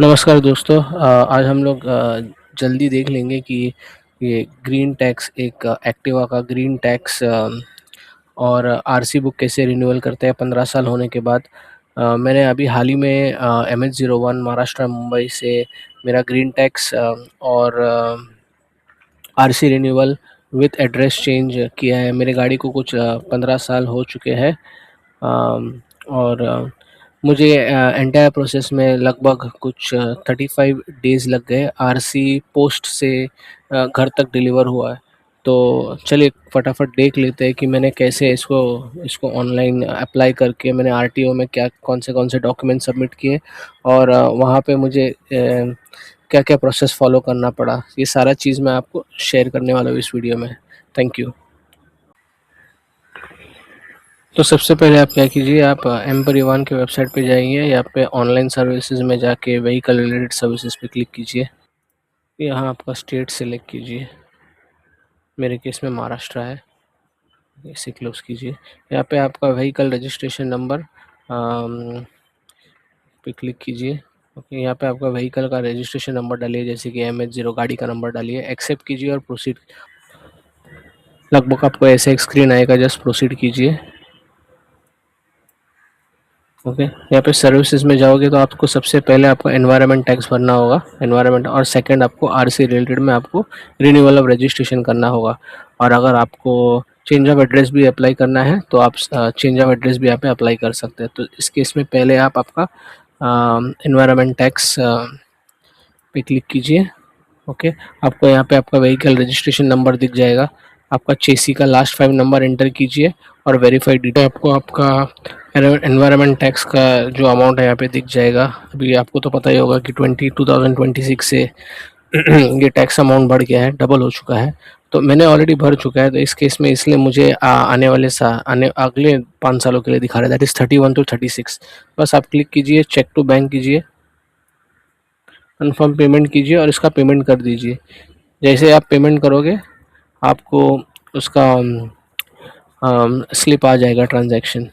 नमस्कार दोस्तों। आज हम लोग जल्दी देख लेंगे कि ये ग्रीन टैक्स एक एक्टिवा का ग्रीन टैक्स और आरसी बुक कैसे रिन्यूअल करते हैं 15 साल होने के बाद। मैंने अभी हाल ही में MH01 महाराष्ट्र मुंबई से मेरा ग्रीन टैक्स और RC renewal with address change किया है। मेरे गाड़ी को कुछ 15 साल हो चुके हैं। और मुझे एंटायर प्रोसेस में लगभग कुछ 35 डेज़ लग गए। आरसी पोस्ट से घर तक डिलीवर हुआ है। तो चलिए फटाफट देख लेते हैं कि मैंने कैसे इसको इसको ऑनलाइन अप्लाई करके मैंने आरटीओ में क्या कौन से डॉक्यूमेंट सबमिट किए और वहाँ पे मुझे क्या क्या प्रोसेस फॉलो करना पड़ा। ये सारा चीज़ मैं आपको शेयर करने वाला हूँ इस वीडियो में। Thank you. तो सबसे पहले आप क्या कीजिए, आप एम परिवहन के वेबसाइट पे जाइए। यहाँ पे ऑनलाइन सर्विसेज में जाके व्हीकल रिलेटेड सर्विसेज पे क्लिक कीजिए। यहाँ आपका स्टेट सेलेक्ट कीजिए। मेरे केस में महाराष्ट्र है, इसे क्लोज कीजिए। यहाँ पे आपका व्हीकल रजिस्ट्रेशन नंबर पे क्लिक कीजिए। ओके, यहाँ पे आपका व्हीकल का रजिस्ट्रेशन नंबर डालिए, जैसे कि MH0 गाड़ी का नंबर डालिए, एक्सेप्ट कीजिए और प्रोसीड। लगभग आपको ऐसे एक स्क्रीन आएगा, जस्ट प्रोसीड कीजिए। ओके, यहाँ पे सर्विसेज में जाओगे तो आपको सबसे पहले आपको एनवायरनमेंट टैक्स भरना होगा, एनवायरनमेंट, और सेकंड आपको आरसी रिलेटेड में आपको रिन्यूअल ऑफ रजिस्ट्रेशन करना होगा। और अगर आपको चेंज ऑफ एड्रेस भी अप्लाई करना है तो आप चेंज ऑफ एड्रेस भी यहाँ पे अप्लाई कर सकते हैं। तो इस केस में पहले आप आपका एनवायरनमेंट टैक्स पे क्लिक कीजिए। ओके, आपको यहाँ पे आपका व्हीकल रजिस्ट्रेशन नंबर दिख जाएगा। आपका चेसी का लास्ट 5 नंबर एंटर कीजिए और वेरीफाइड डिटेल आपको आपका एनवायरनमेंट टैक्स का जो अमाउंट है यहाँ पे दिख जाएगा। अभी आपको तो पता ही होगा कि 2026 से ये टैक्स अमाउंट बढ़ गया है, डबल हो चुका है। तो मैंने ऑलरेडी भर चुका है, तो इस केस में इसलिए मुझे आने वाले आने अगले 5 सालों के लिए दिखा रहा है, दैट इज़ 31 to 36। बस आप क्लिक कीजिए, चेक टू बैंक कीजिए, कन्फर्म पेमेंट कीजिए और इसका पेमेंट कर दीजिए। जैसे आप पेमेंट करोगे आपको उसका स्लिप आ जाएगा ट्रांजैक्शन।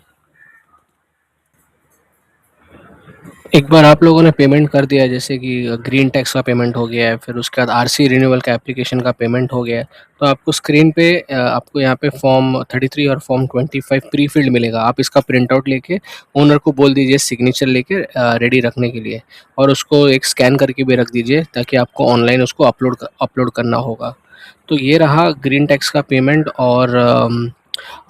एक बार आप लोगों ने पेमेंट कर दिया, जैसे कि ग्रीन टैक्स का पेमेंट हो गया है, फिर उसके बाद आरसी रिन्यूअल का एप्लीकेशन का पेमेंट हो गया है, तो आपको स्क्रीन पे आपको यहाँ पे फॉर्म 33 और फॉर्म 25 प्री फिल्ड मिलेगा। आप इसका प्रिंट आउट लेके ओनर को बोल दीजिए सिग्नेचर लेके रेडी रखने के लिए, और उसको एक स्कैन करके भी रख दीजिए ताकि आपको ऑनलाइन उसको अपलोड करना होगा। तो ये रहा ग्रीन टैक्स का पेमेंट और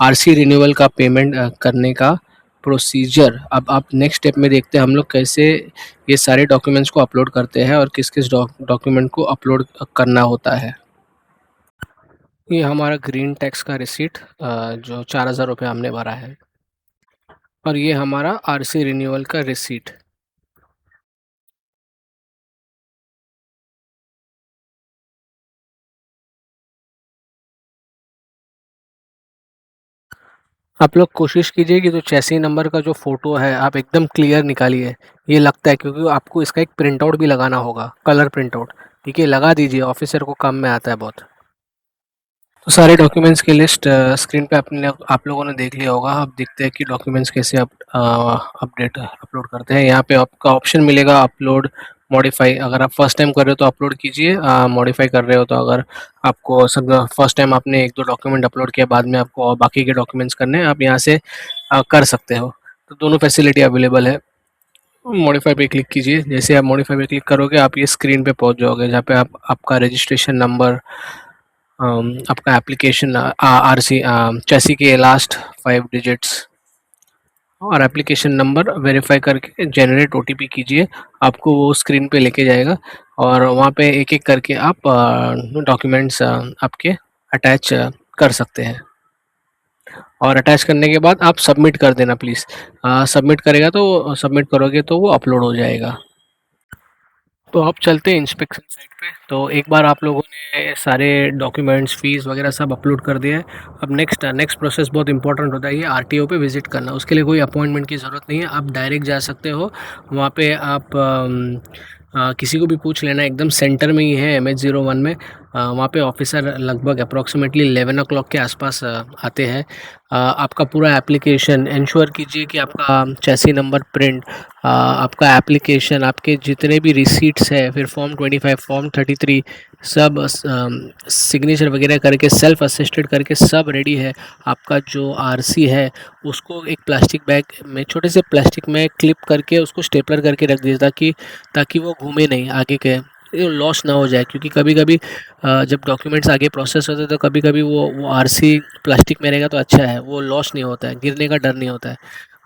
आरसी रिन्यूअल का पेमेंट करने का प्रोसीजर। अब आप नेक्स्ट स्टेप में देखते हैं हम लोग कैसे ये सारे डॉक्यूमेंट्स को अपलोड करते हैं और किस किस डॉक्यूमेंट को अपलोड करना होता है। ये हमारा ग्रीन टैक्स का रिसीट जो 4,000 रुपये हमने भरा है, और ये हमारा आरसी रिन्यूअल का रिसीट। आप लोग कोशिश कीजिए कि जो चेसी नंबर का जो फ़ोटो है आप एकदम क्लियर निकालिए। ये लगता है क्योंकि आपको इसका एक प्रिंट आउट भी लगाना होगा, कलर प्रिंट आउट। ठीक है, लगा दीजिए, ऑफिसर को काम में आता है बहुत। तो सारे डॉक्यूमेंट्स की लिस्ट स्क्रीन पे आप लोगों ने देख लिया होगा। अब देखते हैं कि डॉक्यूमेंट्स कैसे अपडेट अपलोड करते हैं। यहाँ पे आपका ऑप्शन मिलेगा अपलोड मॉडिफाई। अगर आप फर्स्ट टाइम कर रहे हो तो अपलोड कीजिए, मॉडिफाई कर रहे हो तो अगर आपको सब फर्स्ट टाइम आपने 1-2 डॉक्यूमेंट अपलोड किया, बाद में आपको और बाकी के डॉक्यूमेंट्स करने हैं, आप यहाँ से कर सकते हो। तो दोनों फैसिलिटी अवेलेबल है। मॉडिफाई पे क्लिक कीजिए। जैसे आप मॉडिफाई पे क्लिक करोगे आप ये स्क्रीन पे पहुँच जाओगे, जहाँ पे आप आपका रजिस्ट्रेशन नंबर, आपका एप्लीकेशन आरसी चेसी के लास्ट 5 डिजिट्स और एप्लीकेशन नंबर वेरीफाई करके जनरेट ओटीपी कीजिए। आपको वो स्क्रीन पे लेके जाएगा और वहाँ पे एक एक करके आप डॉक्यूमेंट्स आपके अटैच कर सकते हैं। और अटैच करने के बाद आप सबमिट कर देना प्लीज़। सबमिट करोगे तो वो अपलोड हो जाएगा। तो अब चलते हैं इंस्पेक्शन साइट पे। तो एक बार आप लोगों ने सारे डॉक्यूमेंट्स, फ़ीस वगैरह सब अपलोड कर दिया है। अब नेक्स्ट नेक्स्ट प्रोसेस बहुत इंपॉर्टेंट होता है, ये आरटीओ पे विज़िट करना। उसके लिए कोई अपॉइंटमेंट की ज़रूरत नहीं है, आप डायरेक्ट जा सकते हो। वहाँ पे आप किसी को भी पूछ लेना, एकदम सेंटर में ही है MH01 में। वहाँ पे ऑफिसर लगभग अप्रॉक्सीमेटली 11 o'clock के आसपास आते हैं। आपका पूरा एप्लीकेशन इंश्योर कीजिए कि आपका चैसी नंबर प्रिंट, आपका एप्लीकेशन, आपके जितने भी रिसीट्स है, फिर फॉर्म 25, फॉर्म 33, सब सिग्नेचर वगैरह करके सेल्फ असिस्टेड करके सब रेडी है। आपका जो आरसी है उसको एक प्लास्टिक बैग में, छोटे से प्लास्टिक में क्लिप करके उसको स्टेपलर करके रख दीजिए, ताकि ताकि वो घूमे नहीं आगे के, लॉस ना हो जाए। क्योंकि कभी कभी जब डॉक्यूमेंट्स आगे प्रोसेस होते हैं तो कभी कभी वो आरसी प्लास्टिक में रहेगा तो अच्छा है, वो लॉस नहीं होता है, गिरने का डर नहीं होता है।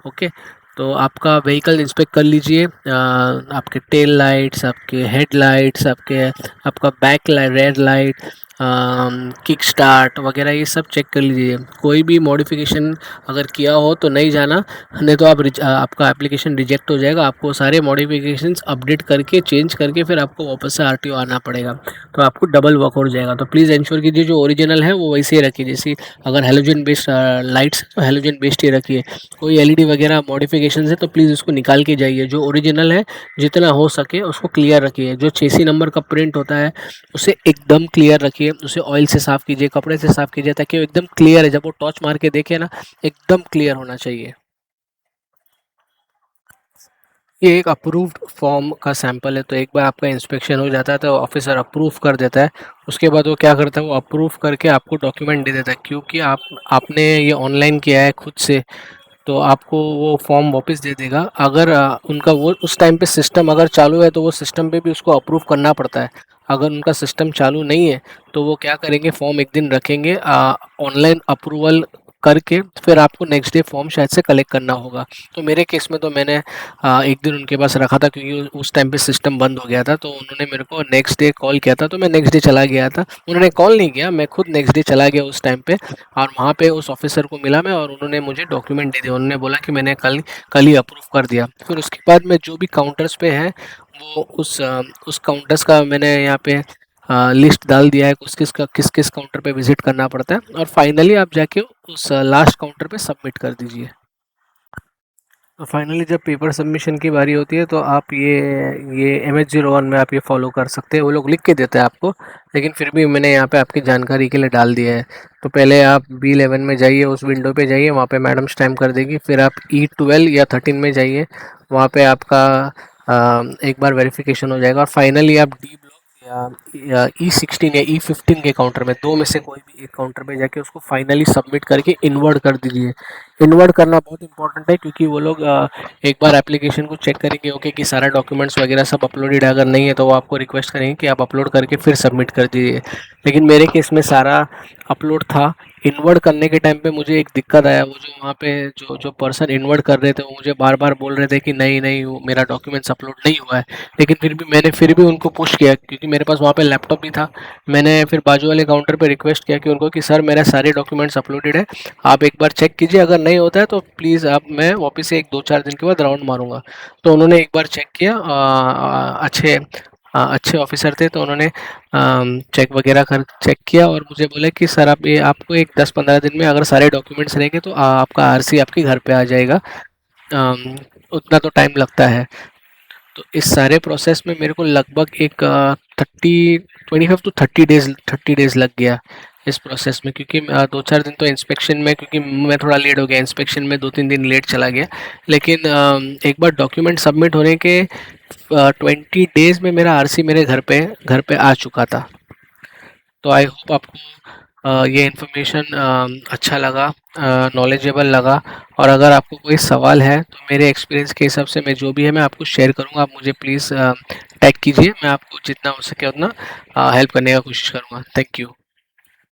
ओके, तो आपका व्हीकल इंस्पेक्ट कर लीजिए, आपके टेल लाइट्स, आपके हेड लाइट्स, आपका back light, red light, kick start वगैरह ये सब चेक कर लीजिए। कोई भी मॉडिफिकेशन अगर किया हो तो नहीं जाना, नहीं तो आपका एप्लीकेशन रिजेक्ट हो जाएगा। आपको सारे मॉडिफिकेशंस अपडेट करके चेंज करके फिर आपको वापस से आरटीओ आना पड़ेगा, तो आपको डबल वर्क हो जाएगा। तो प्लीज़ इंश्योर कीजिए जो ओरिजिनल है वो वैसे ही रखिए। जैसे अगर हेलोजन बेस्ड लाइट्स तो हेलोजन बेस्ड ही रखिए। कोई एलईडी वगैरह मॉडिफिकेशन है तो प्लीज़ उसको निकाल के जाइए। जो ओरिजिनल है जितना हो सके उसको क्लियर रखिए। जो चेसी नंबर का प्रिंट होता है उसे एकदम क्लियर रखिए, उसे ऑयल से साफ़ कीजिए, कपड़े से साफ़ कीजिए, ताकि वो एकदम क्लियर है। जब वो टॉर्च मार के देखे ना, एकदम क्लियर होना चाहिए। ये एक अप्रूव्ड फॉर्म का सैंपल है, तो एक बार आपका इंस्पेक्शन हो जाता है तो ऑफिसर अप्रूव कर देता है। उसके बाद वो क्या करता है, वो अप्रूव करके आपको डॉक्यूमेंट दे देता है। क्योंकि आपने ये ऑनलाइन किया है खुद से, तो आपको वो फॉर्म वापस दे देगा। अगर उनका वो उस टाइम पे सिस्टम अगर चालू है तो वो सिस्टम पे भी उसको अप्रूव करना पड़ता है। अगर उनका सिस्टम चालू नहीं है तो वो क्या करेंगे, फॉर्म एक दिन रखेंगे ऑनलाइन अप्रूवल करके, फिर आपको नेक्स्ट डे फॉर्म शायद से कलेक्ट करना होगा। तो मेरे केस में तो मैंने एक दिन उनके पास रखा था, क्योंकि उस टाइम पे सिस्टम बंद हो गया था। तो उन्होंने मेरे को नेक्स्ट डे कॉल किया था, तो मैं नेक्स्ट डे चला गया था। उन्होंने कॉल नहीं किया, मैं खुद नेक्स्ट डे चला गया उस टाइम पे, और वहाँ पे उस ऑफिसर को मिला मैं, और उन्होंने मुझे डॉक्यूमेंट दे दिया। उन्होंने बोला कि मैंने कल कल ही अप्रूव कर दिया। फिर उसके बाद मैं जो भी काउंटर्स पे है वो उस काउंटर्स का मैंने यहाँ पे लिस्ट डाल दिया है, किस किस काउंटर पे विजिट करना पड़ता है, और फाइनली आप जाके उस लास्ट काउंटर पे सबमिट कर दीजिए। तो फाइनली जब पेपर सबमिशन की बारी होती है तो आप ये MH01 में आप ये फॉलो कर सकते हैं। वो लोग लिख के देते हैं आपको, लेकिन फिर भी मैंने यहाँ पे आपकी जानकारी के लिए डाल दिया है। तो पहले आप B11 में जाइए, उस विंडो पे जाइए, वहाँ पे मैडम स्टैम्प कर देगी। फिर आप E12 या 13 में जाइए, वहाँ पे आपका एक बार वेरिफिकेशन हो जाएगा। और फाइनली आप D ब्लॉक या E16 या E15 के काउंटर में, दो में से कोई भी एक काउंटर में जाके उसको फाइनली सबमिट करके इनवर्ड कर दीजिए। इनवर्ड करना बहुत इंपॉर्टेंट है, क्योंकि वो लोग एक बार एप्लीकेशन को चेक करेंगे, ओके कि सारा डॉक्यूमेंट्स वगैरह सब अपलोडेड है। अगर नहीं है तो वो आपको रिक्वेस्ट करेंगे कि आप अपलोड करके फिर सबमिट कर दीजिए। लेकिन मेरे केस में सारा अपलोड था। इनवर्ड करने के टाइम पे मुझे एक दिक्कत आया, वो जो वहाँ पे जो जो पर्सन इनवर्ड कर रहे थे वो मुझे बार बार बोल रहे थे कि नहीं नहीं वो मेरा डॉक्यूमेंट्स अपलोड नहीं हुआ है। लेकिन फिर भी उनको पुश किया, क्योंकि मेरे पास वहाँ पे लैपटॉप भी था। मैंने फिर बाजू वाले काउंटर पे रिक्वेस्ट किया कि उनको कि सर मेरे सारे डॉक्यूमेंट्स अपलोडेड है, आप एक बार चेक कीजिए, अगर नहीं होता है तो प्लीज़ आप, मैं वापस से एक दो चार दिन के बाद राउंड मारूंगा। तो उन्होंने एक बार चेक किया, अच्छे ऑफिसर थे, तो उन्होंने चेक वगैरह कर चेक किया और मुझे बोले कि सर आप ये आपको एक 10-15 दिन में अगर सारे डॉक्यूमेंट्स रहेंगे तो आपका आरसी आपके घर पे आ जाएगा। अम, उतना तो टाइम लगता है। तो इस सारे प्रोसेस में मेरे को लगभग एक 30 25 to 30 डेज लग गया इस प्रोसेस में। क्योंकि 2-4 दिन तो इंस्पेक्शन में, क्योंकि मैं थोड़ा लेट हो गया इंस्पेक्शन में, 2-3 दिन लेट चला गया। लेकिन एक बार डॉक्यूमेंट सबमिट होने के 20 डेज में मेरा आरसी मेरे घर पे आ चुका था। तो आई होप आपको ये इन्फॉर्मेशन अच्छा लगा, नॉलेजेबल लगा। और अगर आपको कोई सवाल है तो मेरे एक्सपीरियंस के हिसाब से मैं जो भी है मैं आपको शेयर करूँगा। आप मुझे प्लीज़ टैग कीजिए, मैं आपको जितना हो सके उतना हेल्प करने का कोशिश करूँगा। Thank you.